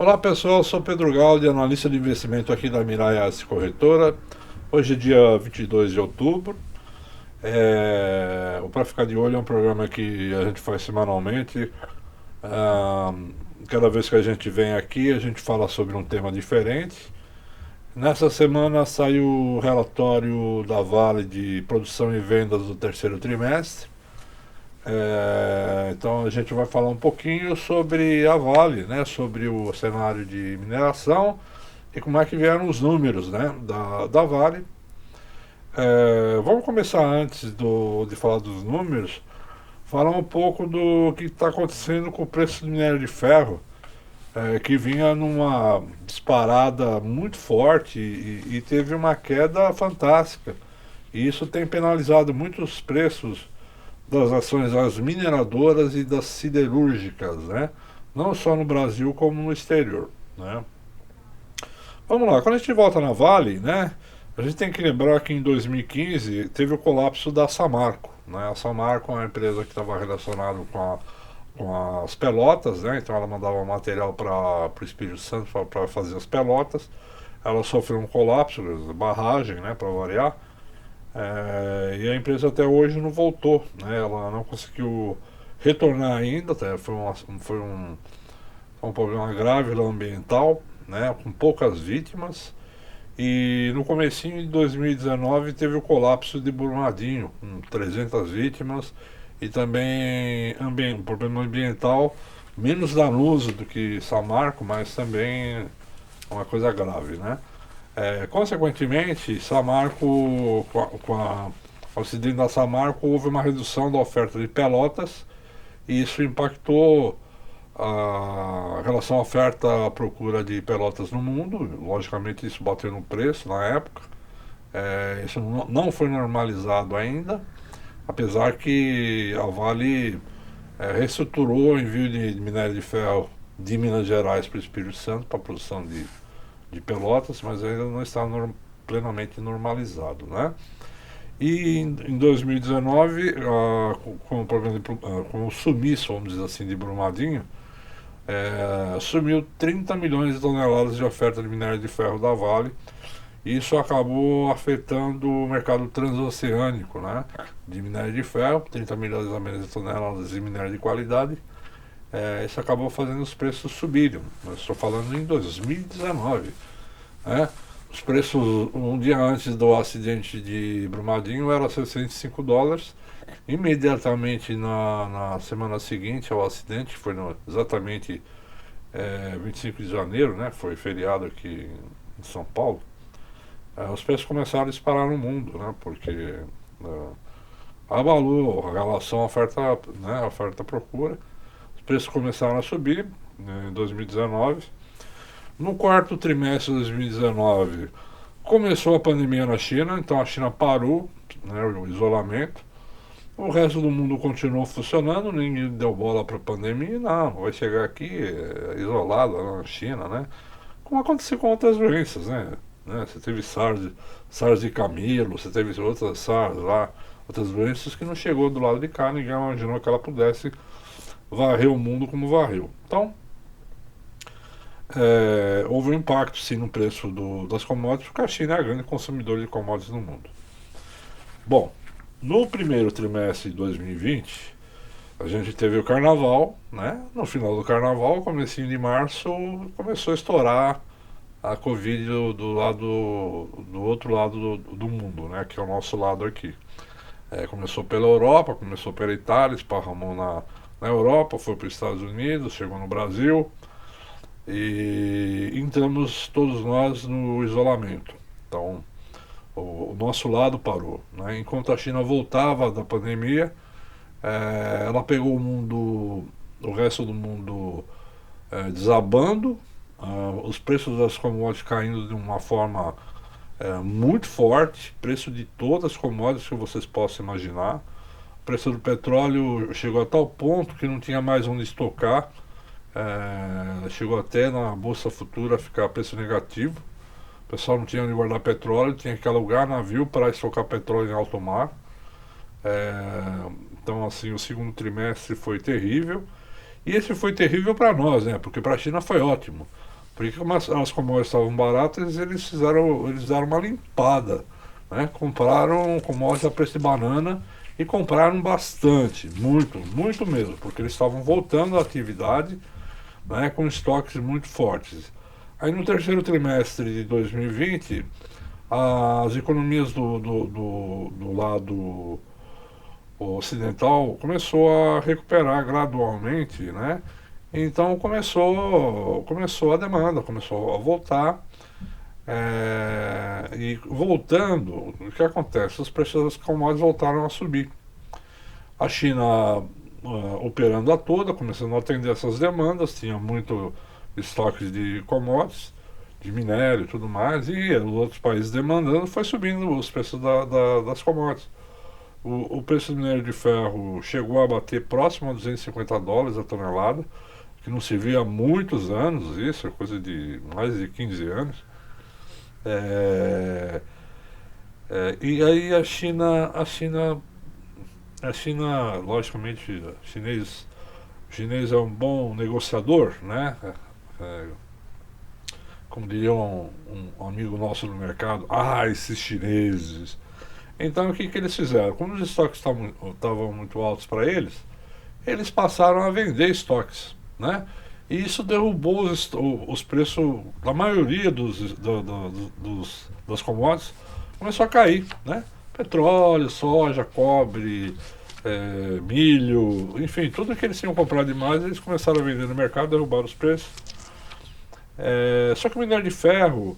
Olá pessoal, eu sou Pedro Gaudi, analista de investimento aqui da Mirai Asset Corretora. Hoje é dia 22 de outubro. O Pra Ficar de Olho é um programa que a gente faz semanalmente. Ah, Cada vez que a gente vem aqui, a gente fala sobre um tema diferente. Nessa semana saiu o relatório da Vale de produção e vendas do terceiro trimestre. Então a gente vai falar um pouquinho sobre a Vale, né, sobre o cenário de mineração e como é que vieram os números, né, da Vale. Vamos começar antes de falar dos números, falar um pouco do que está acontecendo com o preço do minério de ferro, que vinha numa disparada muito forte e teve uma queda fantástica. E isso tem penalizado muitos preços das ações das mineradoras e das siderúrgicas, né? Não só no Brasil como no exterior, né? Vamos lá, quando a gente volta na Vale, né? A gente tem que lembrar que em 2015 teve o colapso da Samarco, né? A Samarco é uma empresa que estava relacionada com as pelotas, né? Então ela mandava material para o Espírito Santo para fazer as pelotas. Ela sofreu um colapso, barragem, né? Para variar. E a empresa até hoje não voltou, né? Ela não conseguiu retornar ainda, tá? Foi um problema grave lá ambiental, né? Com poucas vítimas. E no comecinho de 2019 teve o colapso de Brumadinho, com 300 vítimas e também problema ambiental menos danoso do que Samarco, mas também uma coisa grave, né? Consequentemente, Samarco, com o acidente da Samarco, houve uma redução da oferta de pelotas e isso impactou a relação oferta-procura de pelotas no mundo. Logicamente, isso bateu no preço na época. Isso não foi normalizado ainda, apesar que a Vale reestruturou o envio de minério de ferro de Minas Gerais para o Espírito Santo para a produção de Pelotas, mas ainda não está plenamente normalizado, né? E em 2019, com o sumiço, vamos dizer assim, de Brumadinho, sumiu 30 milhões de toneladas de oferta de minério de ferro da Vale. Isso acabou afetando o mercado transoceânico, né, de minério de ferro, 30 milhões a menos de toneladas de minério de qualidade. Isso acabou fazendo os preços subirem. Eu estou falando em 2019. Né? Os preços, um dia antes do acidente de Brumadinho, era $65. Imediatamente na semana seguinte ao acidente, que foi exatamente 25 de janeiro, né? Foi feriado aqui em São Paulo. Os preços começaram a disparar no mundo, né? Porque abalou a relação oferta, né? Oferta-procura. Os preços começaram a subir, né, em 2019. No quarto trimestre de 2019, começou a pandemia na China, então a China parou, né, o isolamento. O resto do mundo continuou funcionando, ninguém deu bola para a pandemia, não, vai chegar aqui isolado lá na China, né? Como aconteceu com outras doenças, né? Você teve SARS de camelo, você teve outras SARS lá, outras doenças que não chegou do lado de cá, ninguém imaginou que ela pudesse varrer o mundo como varreu. Então, houve um impacto sim no preço das commodities, porque a China é a grande consumidora de commodities no mundo. Bom, no primeiro trimestre de 2020, a gente teve o carnaval, né? No final do carnaval, comecinho de março, começou a estourar a Covid do outro lado do mundo, né? Que é o nosso lado aqui. Começou pela Europa, começou pela Itália, esparramou na Europa, foi para os Estados Unidos, chegou no Brasil e entramos todos nós no isolamento. Então, o nosso lado parou, né? Enquanto a China voltava da pandemia, ela pegou o resto do mundo desabando, os preços das commodities caindo de uma forma muito forte, preço de todas as commodities que vocês possam imaginar. O preço do petróleo chegou a tal ponto que não tinha mais onde estocar, chegou até na Bolsa Futura a ficar preço negativo. O pessoal não tinha onde guardar petróleo, tinha que alugar navio para estocar petróleo em alto mar. Então, assim, o segundo trimestre foi terrível. E esse foi terrível para nós, né? Porque para a China foi ótimo. Porque como as commodities estavam baratas, eles deram uma limpada, né? Compraram commodities a preço de banana e compraram bastante, muito, muito mesmo, porque eles estavam voltando à atividade, né, com estoques muito fortes. Aí no terceiro trimestre de 2020, as economias do lado ocidental começou a recuperar gradualmente, né? Então começou a demanda, começou a voltar. E voltando, o que acontece? Os preços das commodities voltaram a subir. A China operando a toda, começando a atender essas demandas, tinha muito estoque de commodities, de minério e tudo mais, e os outros países demandando, foi subindo os preços das commodities. O preço do minério de ferro chegou a bater próximo a US$ 250 a tonelada, que não se via há muitos anos, isso é coisa de mais de 15 anos. É, e aí a China, logicamente, o chinês é um bom negociador, né? É, como diria um amigo nosso no mercado, esses chineses. Então o que eles fizeram? Como os estoques estavam muito altos para eles passaram a vender estoques, né? E isso derrubou os preços da maioria das commodities, começou a cair, né? Petróleo, soja, cobre, milho, enfim, tudo que eles tinham comprado demais, eles começaram a vender no mercado, derrubaram os preços. Só que o minério de ferro,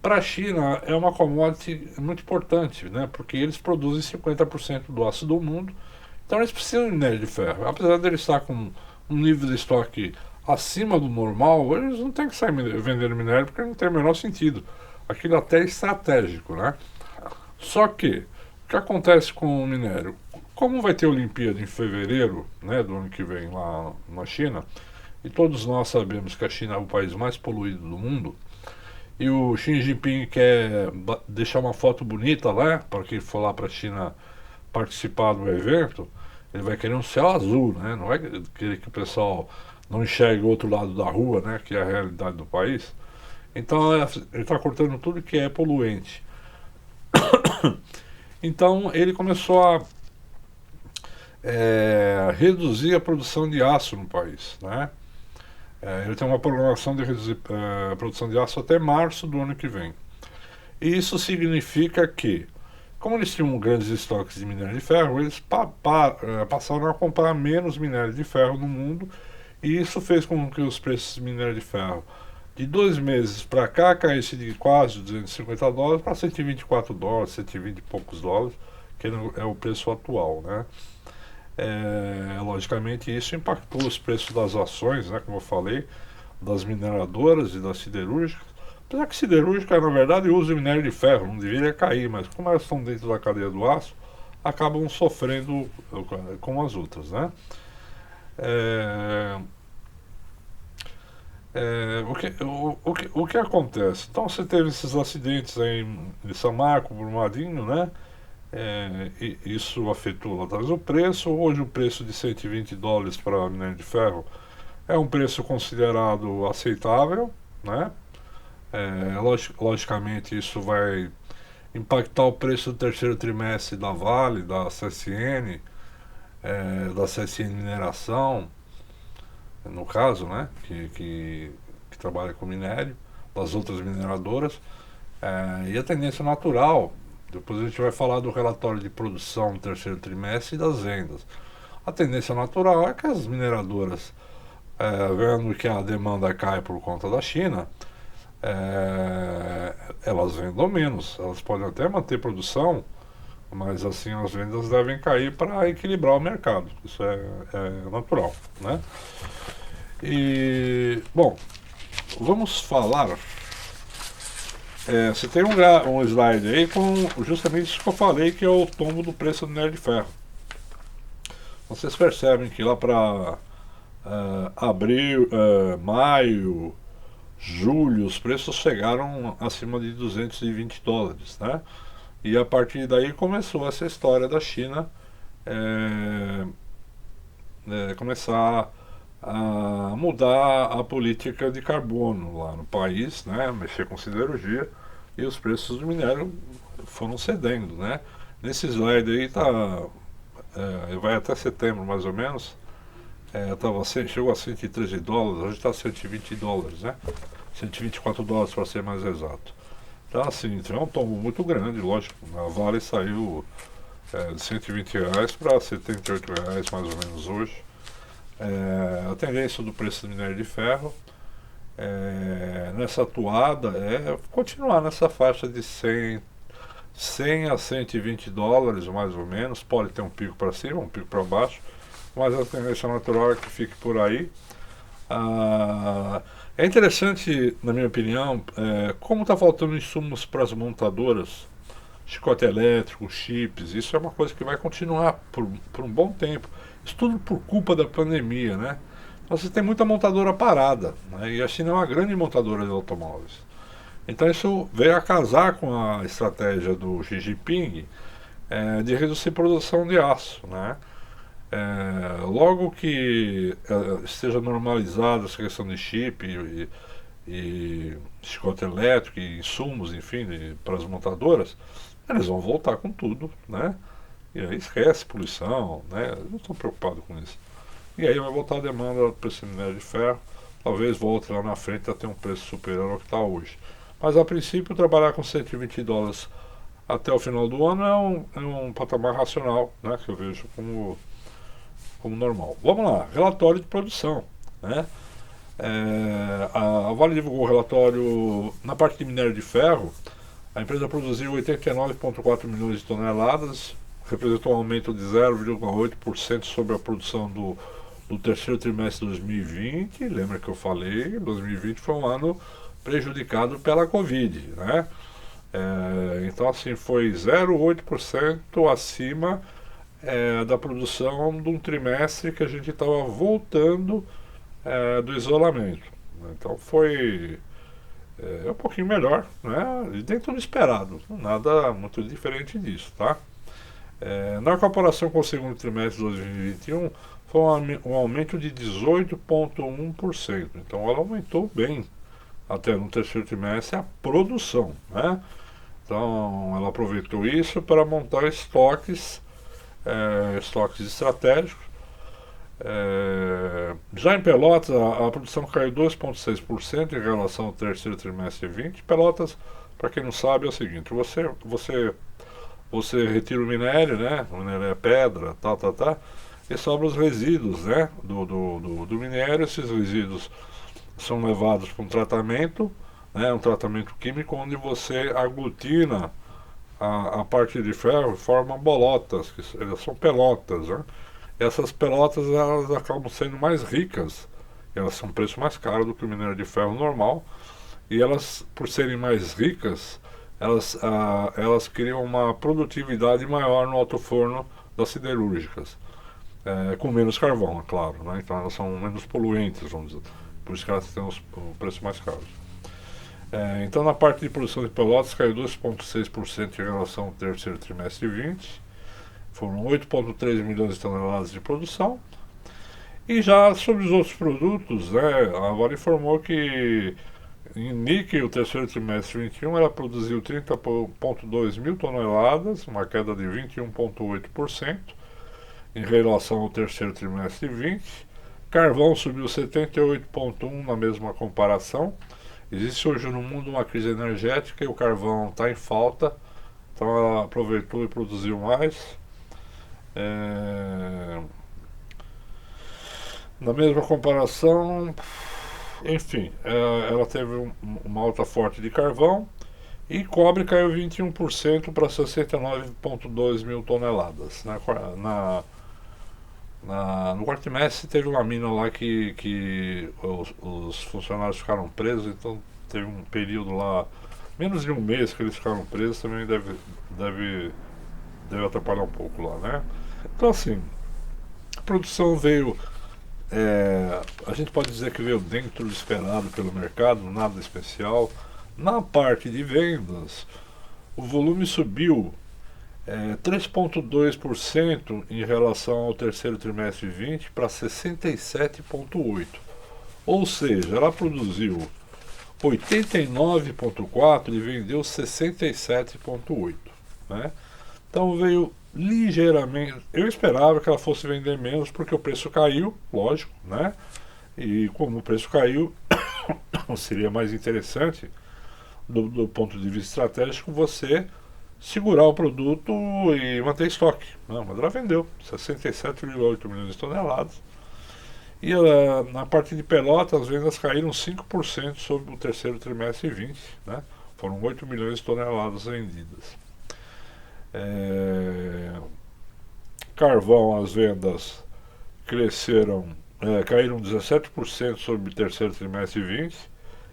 para a China, é uma commodity muito importante, né? Porque eles produzem 50% do aço do mundo, então eles precisam de minério de ferro. Apesar de eles estar com um nível de estoque acima do normal, eles não têm que sair vendendo minério porque não tem o menor sentido. Aquilo até é estratégico, né? Só que, o que acontece com o minério? Como vai ter Olimpíada em fevereiro, né, do ano que vem lá na China, e todos nós sabemos que a China é o país mais poluído do mundo, e o Xi Jinping quer deixar uma foto bonita lá, para quem for lá para a China participar do evento, ele vai querer um céu azul, né? Não vai querer que o pessoal não enxergue o outro lado da rua, né? Que é a realidade do país. Então ele está cortando tudo que é poluente. Então ele começou a reduzir a produção de aço no país, né? Ele tem uma programação de reduzir a produção de aço até março do ano que vem. E isso significa que, como eles tinham grandes estoques de minério de ferro, eles passaram a comprar menos minério de ferro no mundo, e isso fez com que os preços de minério de ferro de 2 meses para cá caísse de quase US$ 250 para US$ 124, 120 e poucos dólares, que é o preço atual, né? Logicamente isso impactou os preços das ações, né, como eu falei, das mineradoras e das siderúrgicas. Apesar que siderúrgica, na verdade, usa minério de ferro, não deveria cair, mas como elas estão dentro da cadeia do aço, acabam sofrendo com as outras, né? O que acontece? Então você teve esses acidentes aí em Samarco, Brumadinho, né? E isso afetou lá atrás o preço. Hoje o preço de US$ 120 para minério de ferro é um preço considerado aceitável, né? Logicamente isso vai impactar o preço do terceiro trimestre da Vale, da CSN Mineração, no caso, né? Que trabalha com minério, das outras mineradoras. E a tendência natural, depois a gente vai falar do relatório de produção no terceiro trimestre e das vendas. A tendência natural é que as mineradoras, vendo que a demanda cai por conta da China, elas vendam menos. Elas podem até manter produção, mas assim as vendas devem cair para equilibrar o mercado. Isso é natural, né? E, bom, vamos falar. Você tem um slide aí com justamente isso que eu falei, que é o tombo do preço do minério de ferro. Vocês percebem que lá para abril, maio, julho, os preços chegaram acima de US$ 220, né? E a partir daí começou essa história da China começar a mudar a política de carbono lá no país, né, mexer com siderurgia, e os preços do minério foram cedendo, né. Nesse slide aí vai até setembro mais ou menos, chegou a US$ 113, hoje está US$ 120, né, US$ 124 para ser mais exato. Então assim, é um tombo muito grande, lógico, a Vale saiu de R$ 120 para R$ 78 mais ou menos hoje. A tendência do preço do minério de ferro nessa atuada é continuar nessa faixa de 100 a US$ 120 mais ou menos. Pode ter um pico para cima, um pico para baixo, mas a tendência natural é que fique por aí. É interessante, na minha opinião, como está faltando insumos para as montadoras, chicote elétrico, chips. Isso é uma coisa que vai continuar por um bom tempo. Isso tudo por culpa da pandemia, né? Então você tem muita montadora parada, né? E a China é uma grande montadora de automóveis. Então isso veio a casar com a estratégia do Xi Jinping de reduzir a produção de aço, né? Logo que esteja normalizada essa questão de chip e chicote elétrico e insumos, enfim, para as montadoras, eles vão voltar com tudo, né? E aí esquece poluição, né? Eu não estou preocupado com isso. E aí vai voltar a demanda para esse minério de ferro, talvez volte lá na frente a ter um preço superior ao que está hoje. Mas a princípio trabalhar com US$ 120 até o final do ano é um patamar racional, né? Que eu vejo como normal. Vamos lá, relatório de produção, né? A Vale divulgou o relatório na parte de minério de ferro. A empresa produziu 89,4 milhões de toneladas, representou um aumento de 0,8% sobre a produção do terceiro trimestre de 2020. Lembra que eu falei, 2020 foi um ano prejudicado pela Covid, né? Então assim, foi 0,8% acima da produção de um trimestre que a gente estava voltando do isolamento. Então foi um pouquinho melhor, né? E dentro do esperado, nada muito diferente disso, tá? Na comparação com o segundo trimestre de 2021, foi um aumento de 18,1%. Então ela aumentou bem até no terceiro trimestre a produção, né? Então ela aproveitou isso para montar estoques estratégicos. Já em Pelotas, a produção caiu 2,6% em relação ao terceiro trimestre de 20. Pelotas, para quem não sabe, é o seguinte: você retira o minério, né? O minério é pedra, e sobra os resíduos, né? Do minério. Esses resíduos são levados para um tratamento, né? Um tratamento químico onde você aglutina a parte de ferro e forma bolotas, elas são pelotas, né? Essas pelotas elas acabam sendo mais ricas, elas são um preço mais caro do que o minério de ferro normal, e elas, por serem mais ricas, elas criam uma produtividade maior no alto forno das siderúrgicas, com menos carvão, é claro, né? Então elas são menos poluentes, vamos dizer, por isso que elas têm o preço mais caro. Então na parte de produção de pelotas caiu 2,6% em relação ao terceiro trimestre de 20. Foram 8,3 milhões de toneladas de produção. E já sobre os outros produtos, né, a Vale informou que em níquel, o terceiro trimestre de 21, ela produziu 30,2 mil toneladas, uma queda de 21,8% em relação ao terceiro trimestre de 20. Carvão subiu 78,1% na mesma comparação. Existe hoje no mundo uma crise energética e o carvão está em falta, então ela aproveitou e produziu mais. Na mesma comparação, enfim, ela teve uma alta forte de carvão, e cobre caiu 21% para 69,2 mil toneladas. No quarto trimestre teve uma mina lá que os funcionários ficaram presos, então teve um período lá, menos de um mês que eles ficaram presos, também deve atrapalhar um pouco lá, né? Então assim, a produção veio, a gente pode dizer que veio dentro do esperado pelo mercado, nada especial. Na parte de vendas, o volume subiu 3,2% em relação ao terceiro trimestre 20 para 67,8%. Ou seja, ela produziu 89,4 e vendeu 67,8, né? Então veio ligeiramente. Eu esperava que ela fosse vender menos porque o preço caiu, lógico, né? E como o preço caiu, seria mais interessante do ponto de vista estratégico você segurar o produto e manter estoque. Não, mas ela vendeu 67,8 milhões de toneladas. E na parte de pelota, as vendas caíram 5% sobre o terceiro trimestre 20, né? Foram 8 milhões de toneladas vendidas. Carvão, as vendas caíram 17% sobre o terceiro trimestre 20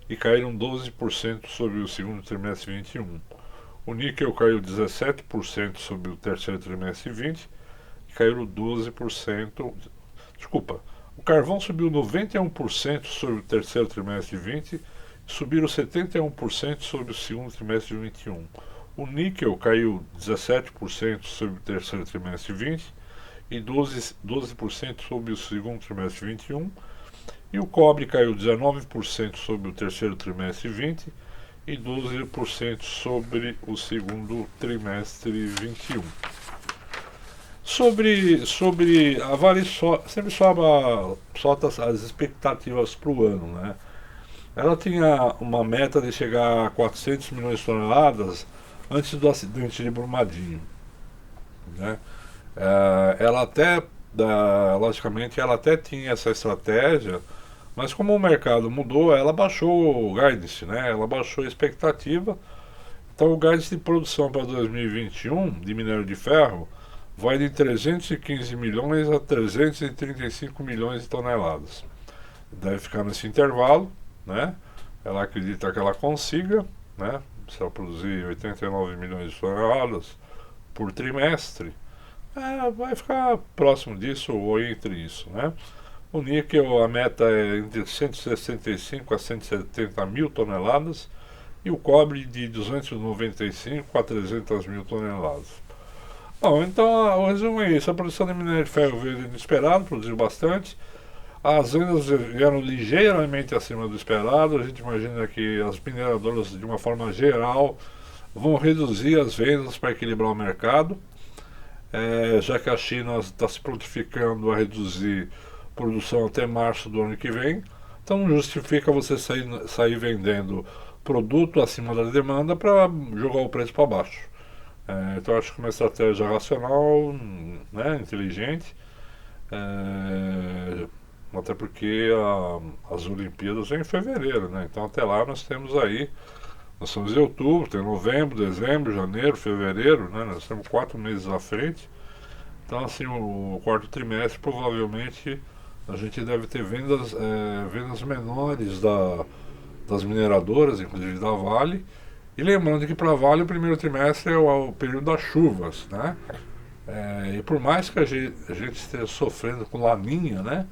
e caíram 12% sobre o segundo trimestre 21. O níquel caiu 17% sobre o terceiro trimestre 20 e caiu 12%. Desculpa, o carvão subiu 91% sobre o terceiro trimestre 20 e subiram 71% sobre o segundo trimestre 21. O níquel caiu 17% sobre o terceiro trimestre 20 e 12% sobre o segundo trimestre 21. E o cobre caiu 19% sobre o terceiro trimestre 20 e 12% sobre o segundo trimestre 21. Sobre a Vale sempre solta as expectativas para o ano, né? Ela tinha uma meta de chegar a 400 milhões de toneladas antes do acidente de Brumadinho, né? Ela até, logicamente, ela até tinha essa estratégia, mas como o mercado mudou, ela baixou o guidance, né? Ela baixou a expectativa. Então o guidance de produção para 2021 de minério de ferro vai de 315 milhões a 335 milhões de toneladas. Deve ficar nesse intervalo, né? Ela acredita que ela consiga, né? Se ela produzir 89 milhões de toneladas por trimestre, vai ficar próximo disso ou entre isso, né? O níquel, a meta é entre 165 a 170 mil toneladas e o cobre de 295 a 300 mil toneladas. Bom, então o resumo é isso. A produção de minério de ferro veio inesperado, produziu bastante. As vendas vieram ligeiramente acima do esperado. A gente imagina que as mineradoras, de uma forma geral, vão reduzir as vendas para equilibrar o mercado, já que a China está se prontificando a reduzir a produção até março do ano que vem. Então não justifica você sair vendendo produto acima da demanda para jogar o preço para baixo. Então acho que uma estratégia racional, né, inteligente, até porque as Olimpíadas vêm em fevereiro, né? Então até lá nós estamos em outubro, tem novembro, dezembro, janeiro, fevereiro, né? Nós temos 4 meses à frente. Então assim, o quarto trimestre provavelmente a gente deve ter vendas menores das mineradoras, inclusive da Vale. E lembrando que para a Vale o primeiro trimestre é o período das chuvas, né? E por mais que a gente esteja sofrendo com laninha, né?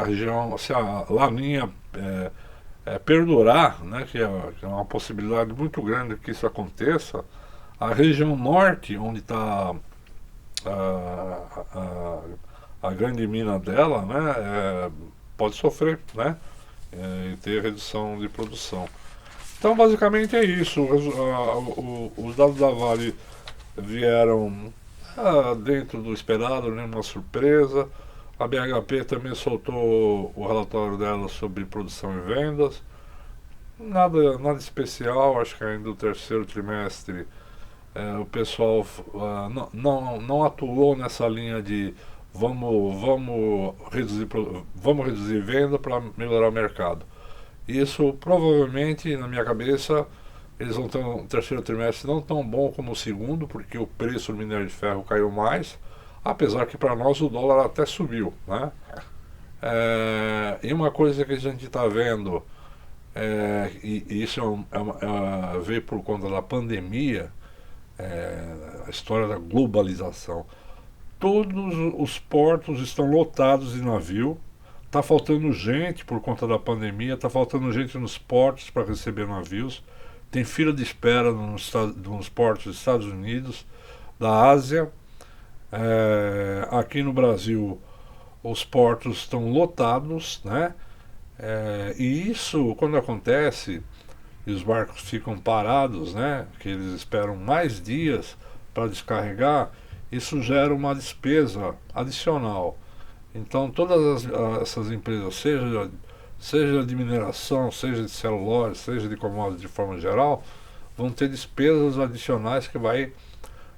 A região, se a laninha perdurar, né? Que é uma possibilidade muito grande que isso aconteça, a região norte, onde está a grande mina dela, né? Pode sofrer, né? E ter redução de produção. Então basicamente é isso. Os dados da Vale vieram dentro do esperado, nenhuma surpresa. A BHP também soltou o relatório dela sobre produção e vendas. Nada especial, acho que ainda no terceiro trimestre o pessoal não atuou nessa linha de vamos reduzir venda para melhorar o mercado. Isso provavelmente, na minha cabeça, eles vão ter um terceiro trimestre não tão bom como o segundo, porque o preço do minério de ferro caiu mais, apesar que para nós o dólar até subiu, né? E uma coisa que a gente está vendo, e isso veio por conta da pandemia, a história da globalização. Todos os portos estão lotados de navio. Está faltando gente por conta da pandemia, está faltando gente nos portos para receber navios. tem fila de espera nos portos dos Estados Unidos, da Ásia. Aqui no Brasil os portos estão lotados, né? E isso, quando acontece e os barcos ficam parados, né? Que eles esperam mais dias para descarregar, isso gera uma despesa adicional. Então todas essas empresas, seja de mineração, seja de celulose, seja de commodities de forma geral, vão ter despesas adicionais que vai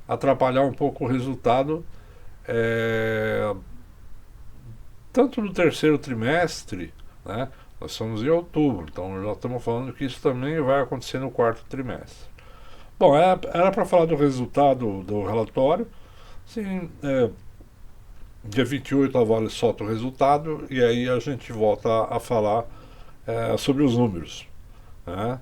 atrapalhar um pouco o resultado, tanto no terceiro trimestre, né? Nós estamos em outubro, então já estamos falando que isso também vai acontecer no quarto trimestre. Bom, era para falar do resultado do relatório. Sim, dia 28 a Vale solta o resultado e aí a gente volta a falar sobre os números, né?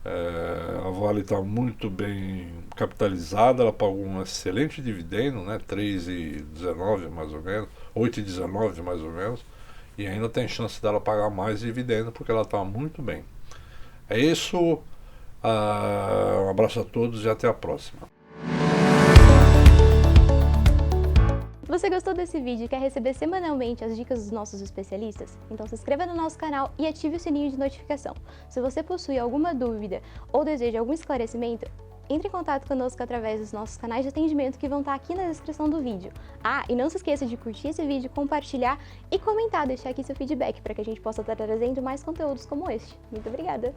A Vale está muito bem capitalizada, ela pagou um excelente dividendo, né? 3,19 mais ou menos, 8,19 mais ou menos, e ainda tem chance dela pagar mais dividendo porque ela está muito bem. É isso, um abraço a todos e até a próxima. Você gostou desse vídeo e quer receber semanalmente as dicas dos nossos especialistas? Então se inscreva no nosso canal e ative o sininho de notificação. Se você possui alguma dúvida ou deseja algum esclarecimento, entre em contato conosco através dos nossos canais de atendimento que vão estar aqui na descrição do vídeo. E não se esqueça de curtir esse vídeo, compartilhar e comentar, deixar aqui seu feedback para que a gente possa estar trazendo mais conteúdos como este. Muito obrigada!